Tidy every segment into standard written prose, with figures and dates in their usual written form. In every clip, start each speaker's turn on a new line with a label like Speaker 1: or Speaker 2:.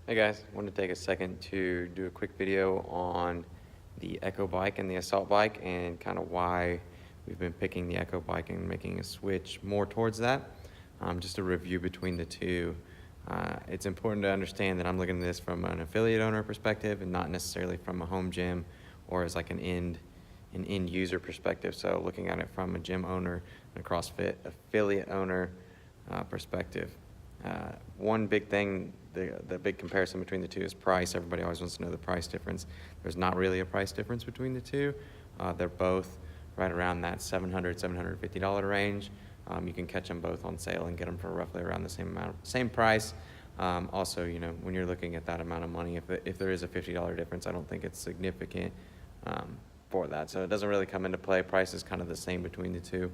Speaker 1: Hey guys, wanted to take a second to do a quick video on the Echo bike and the Assault bike and kind of why we've been picking the Echo bike and making a switch more towards that. Just a review between the two. It's important to understand that I'm looking at this from an affiliate owner perspective and not necessarily from a home gym or as like an end user perspective. So looking at it from a gym owner and a CrossFit affiliate owner perspective. One big thing, the big comparison between the two is price. Everybody always wants to know the price difference. There's not really a price difference between the two. They're both right around that $700, $750 range. You can catch them both on sale and get them for roughly around the same price. Also, you know, when you're looking at that amount of money, if there is a $50 difference, I don't think it's significant for that. So it doesn't really come into play. Price is kind of the same between the two.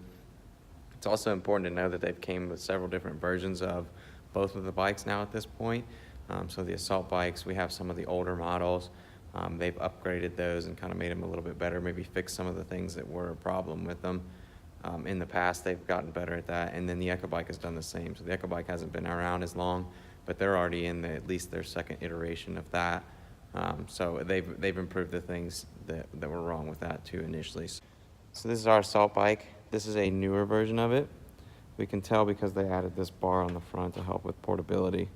Speaker 1: It's also important to know that they've came with several different versions of both of the bikes now at this point. So the Assault bikes, we have some of the older models. They've upgraded those and kind of made them a little bit better, maybe fixed some of the things that were a problem with them. In the past, they've gotten better at that. And then the Echo bike has done the same. So the Echo bike hasn't been around as long, but they're already in at least their second iteration of that. So they've improved the things that were wrong with that too initially. So this is our Assault bike. This is a newer version of it. We can tell because they added this bar on the front to help with portability.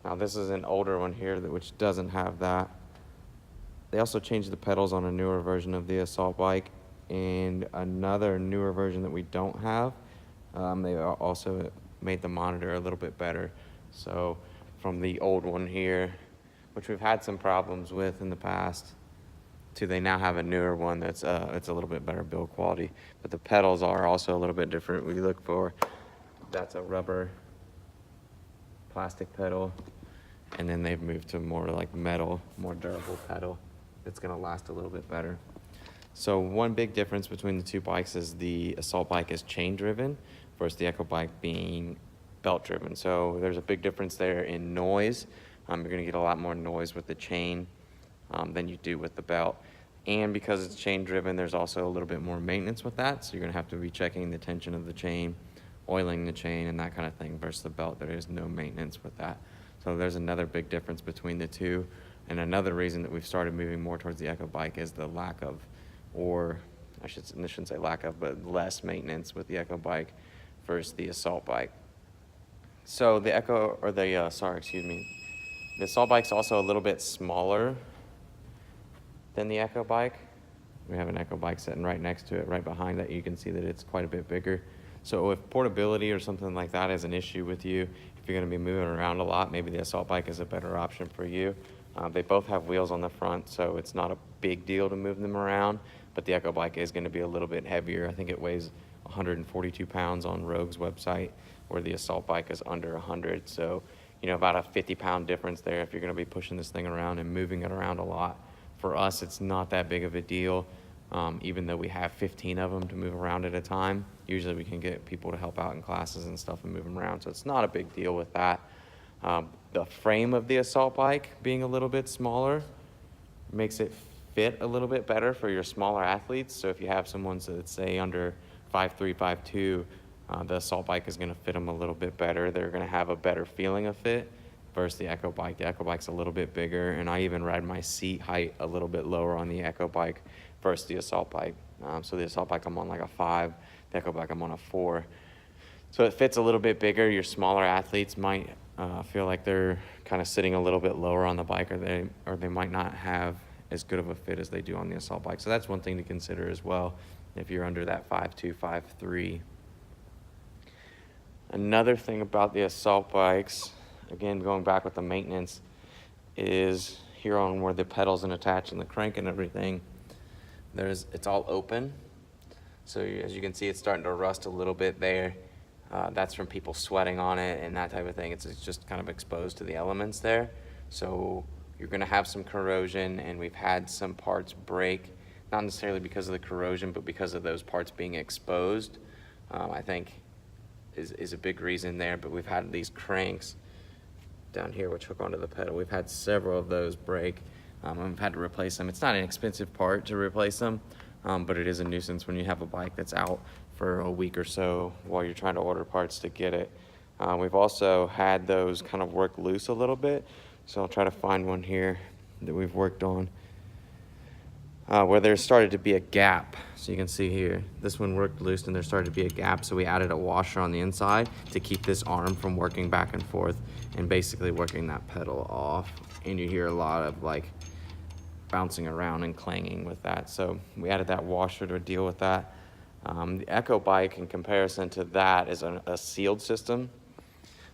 Speaker 1: Now this is an older one here which doesn't have that. They also changed the pedals on a newer version of the Assault bike and another newer version that we don't have. They also made the monitor a little bit better. So from the old one here, which we've had some problems with in the past, they now have a newer one that's it's a little bit better build quality, but the pedals are also a little bit different. We look for, that's a rubber plastic pedal, and then they've moved to more like metal, more durable pedal that's going to last a little bit better. So one big difference between the two bikes is the Assault bike is chain driven versus the Echo bike being belt driven. So there's a big difference there in noise. You're going to get a lot more noise with the chain than you do with the belt. And because it's chain driven, there's also a little bit more maintenance with that. So you're gonna have to be checking the tension of the chain, oiling the chain and that kind of thing versus the belt. There is no maintenance with that. So there's another big difference between the two. And another reason that we've started moving more towards the Echo bike is the lack of, or I shouldn't say lack of, but less maintenance with the Echo bike versus the Assault bike. So the Echo, or the, the Assault bike's also a little bit smaller than the Echo bike. We have an Echo bike sitting right next to it, right behind that. You can see that it's quite a bit bigger. So if portability or something like that is an issue with you, if you're gonna be moving around a lot, maybe the Assault bike is a better option for you. They both have wheels on the front, so it's not a big deal to move them around, but the Echo bike is gonna be a little bit heavier. I think it weighs 142 pounds on Rogue's website, where the Assault bike is under 100. So, you know, about a 50-pound difference there if you're gonna be pushing this thing around and moving it around a lot. For us, it's not that big of a deal, even though we have 15 of them to move around at a time. Usually we can get people to help out in classes and stuff and move them around, so it's not a big deal with that. The frame of the Assault bike being a little bit smaller makes it fit a little bit better for your smaller athletes. So if you have someone that's say under 5'3", 5'2", the Assault bike is gonna fit them a little bit better. They're gonna have a better feeling of fit versus the Echo bike. The Echo bike's a little bit bigger, and I even ride my seat height a little bit lower on the Echo bike versus the Assault bike. So the Assault bike I'm on like a 5, the Echo bike I'm on a 4. So it fits a little bit bigger. Your smaller athletes might feel like they're kind of sitting a little bit lower on the bike, or they might not have as good of a fit as they do on the Assault bike. So that's one thing to consider as well if you're under that 5'2", 5'3". Another thing about the Assault bikes, again, going back with the maintenance, is here on where the pedals and attach and the crank and everything, it's all open. So as you can see, it's starting to rust a little bit there. That's from people sweating on it and that type of thing. It's just kind of exposed to the elements there. So you're gonna have some corrosion, and we've had some parts break, not necessarily because of the corrosion, but because of those parts being exposed. I think is a big reason there, but we've had these cranks down here which hook onto the pedal. We've had several of those break, and we've had to replace them. It's not an expensive part to replace them, but it is a nuisance when you have a bike that's out for a week or so while you're trying to order parts to get it. We've also had those kind of work loose a little bit, so I'll try to find one here that we've worked on where there started to be a gap. So you can see here, this one worked loose and there started to be a gap, so we added a washer on the inside to keep this arm from working back and forth and basically working that pedal off. And you hear a lot of like bouncing around and clanging with that. So we added that washer to deal with that. The Echo bike, in comparison to that, is a sealed system.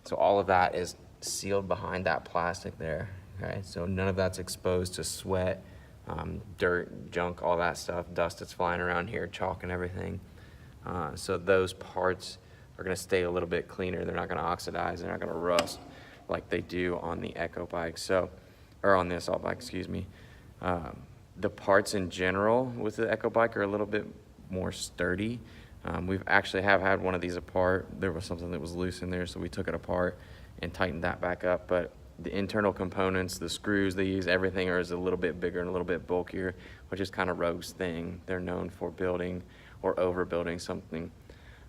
Speaker 1: So all of that is sealed behind that plastic there, okay? So none of that's exposed to sweat, dirt, junk, all that stuff, dust that's flying around here, chalk and everything. So those parts are gonna stay a little bit cleaner. They're not gonna oxidize, they're not gonna rust like they do on the Echo bike, or on the Assault bike, excuse me. The parts in general with the Echo bike are a little bit more sturdy. We've actually had one of these apart. There was something that was loose in there, so we took it apart and tightened that back up. But the internal components, the screws they use, everything is a little bit bigger and a little bit bulkier, which is kind of Rogue's thing. They're known for building or overbuilding something.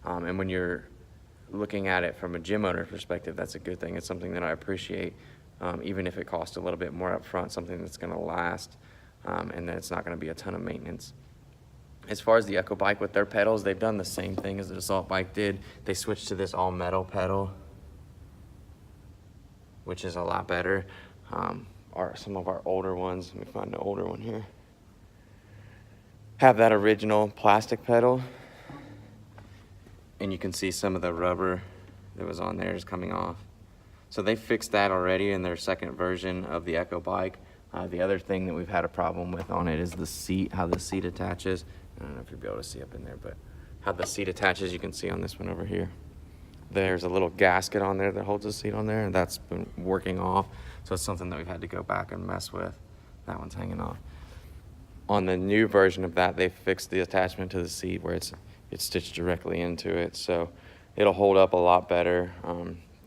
Speaker 1: And when you're looking at it from a gym owner perspective, that's a good thing. It's something that I appreciate, even if it costs a little bit more up front, something that's gonna last, and that it's not gonna be a ton of maintenance. As far as the Echo bike with their pedals, they've done the same thing as the Assault bike did. They switched to this all metal pedal, which is a lot better. Some of our older ones, let me find the older one here, have that original plastic pedal. And you can see some of the rubber that was on there is coming off. So they fixed that already in their second version of the Echo bike. The other thing that we've had a problem with on it is the seat, how the seat attaches. I don't know if you'll be able to see up in there, but how the seat attaches, you can see on this one over here. There's a little gasket on there that holds the seat on there, and that's been working off. So it's something that we've had to go back and mess with. That one's hanging off. On the new version of that, they fixed the attachment to the seat where it's stitched directly into it. So it'll hold up a lot better.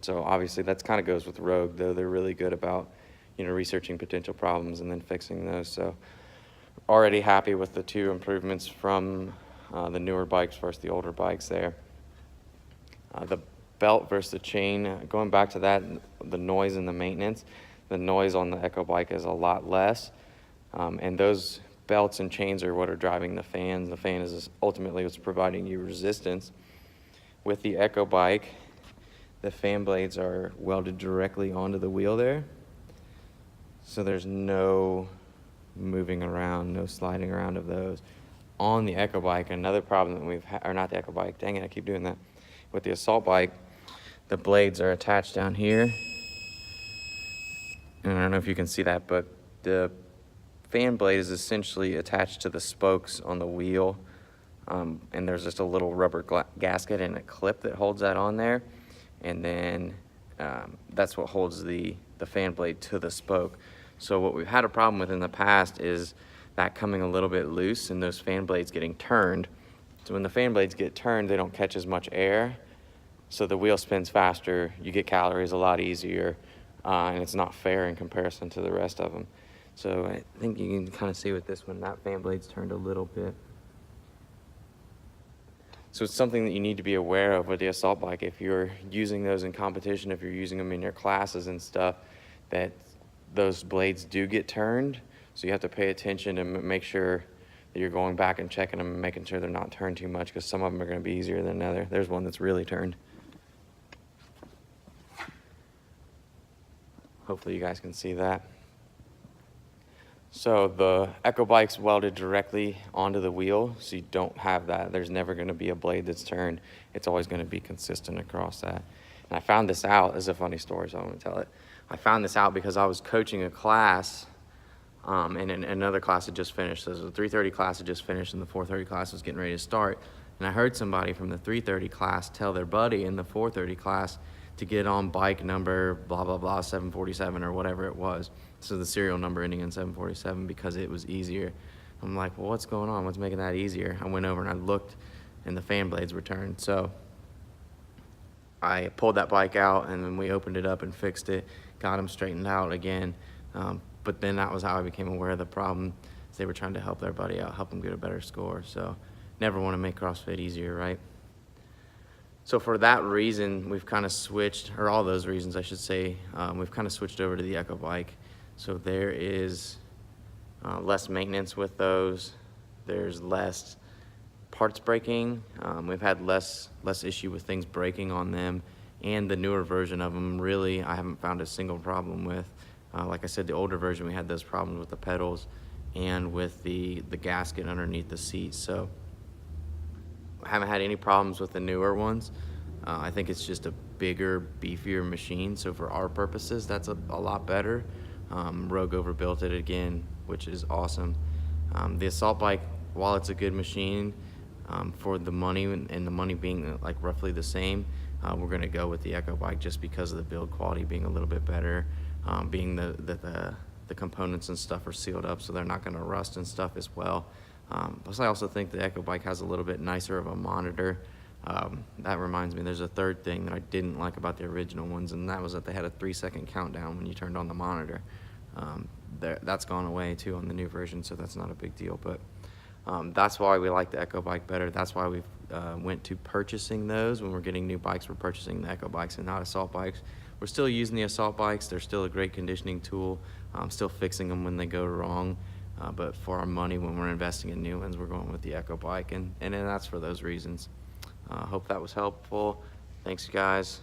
Speaker 1: So obviously that's kind of goes with Rogue, though. They're really good about, researching potential problems and then fixing those. So already happy with the two improvements from the newer bikes versus the older bikes there. The belt versus the chain, going back to that, the noise and the maintenance, the noise on the Echo bike is a lot less. And those belts and chains are what are driving the fans. The fan is ultimately what's providing you resistance. With the Echo bike, the fan blades are welded directly onto the wheel there. So there's no moving around, no sliding around of those. On the Echo bike, another problem that we've had, or not the Echo bike, dang it, I keep doing that. With the Assault bike, the blades are attached down here. And I don't know if you can see that, but the fan blade is essentially attached to the spokes on the wheel. And there's just a little rubber gasket and a clip that holds that on there. And then that's what holds the fan blade to the spoke. So what we've had a problem with in the past is that coming a little bit loose and those fan blades getting turned. So when the fan blades get turned, they don't catch as much air. So the wheel spins faster, you get calories a lot easier, and it's not fair in comparison to the rest of them. So I think you can kind of see with this one, that fan blade's turned a little bit. So it's something that you need to be aware of with the Assault bike. If you're using those in competition, if you're using them in your classes and stuff, that those blades do get turned. So you have to pay attention and make sure that you're going back and checking them and making sure they're not turned too much, because some of them are going to be easier than others. There's one that's really turned. Hopefully you guys can see that. So the Echo bike's welded directly onto the wheel, so you don't have that. There's never going to be a blade that's turned. It's always going to be consistent across that. And I found this out, this is a funny story, so I'm going to tell it. I found this out because I was coaching a class, and another class had just finished. So the 3:30 class had just finished, and the 4:30 class was getting ready to start. And I heard somebody from the 3:30 class tell their buddy in the 4:30 class to get on bike number blah, blah, blah, 747 or whatever it was. So the serial number ending in 747, because it was easier. I'm like, well, what's going on? What's making that easier? I went over and I looked, and the fan blades were turned. So I pulled that bike out, and then we opened it up and fixed it, got them straightened out again. But then that was how I became aware of the problem. They were trying to help their buddy out, help him get a better score. So never want to make CrossFit easier, right? So for that reason, we've kind of switched, or all those reasons, I should say, we've kind of switched over to the Echo Bike. So there is less maintenance with those. There's less parts breaking. We've had less issue with things breaking on them, and the newer version of them, really, I haven't found a single problem with. Like I said, the older version, we had those problems with the pedals and with the gasket underneath the seat. So I haven't had any problems with the newer ones. I think it's just a bigger, beefier machine. So for our purposes, that's a lot better. Rogue overbuilt it again, which is awesome. The assault bike, while it's a good machine, for the money and the money being like roughly the same, we're going to go with the Echo Bike just because of the build quality being a little bit better, being the components and stuff are sealed up, so they're not going to rust and stuff as well. Plus I also think the Echo Bike has a little bit nicer of a monitor. That reminds me, there's a third thing that I didn't like about the original ones, and that was that they had a 3-second countdown when you turned on the monitor. That's gone away too on the new version, so that's not a big deal. But that's why we like the Echo Bike better. That's why we've went to purchasing those. When we're getting new bikes, we're purchasing the Echo Bikes and not assault bikes. We're still using the assault bikes. They're still a great conditioning tool. Still fixing them when they go wrong. But for our money, when we're investing in new ones, we're going with the Echo Bike, and that's for those reasons. Hope that was helpful. Thanks, guys.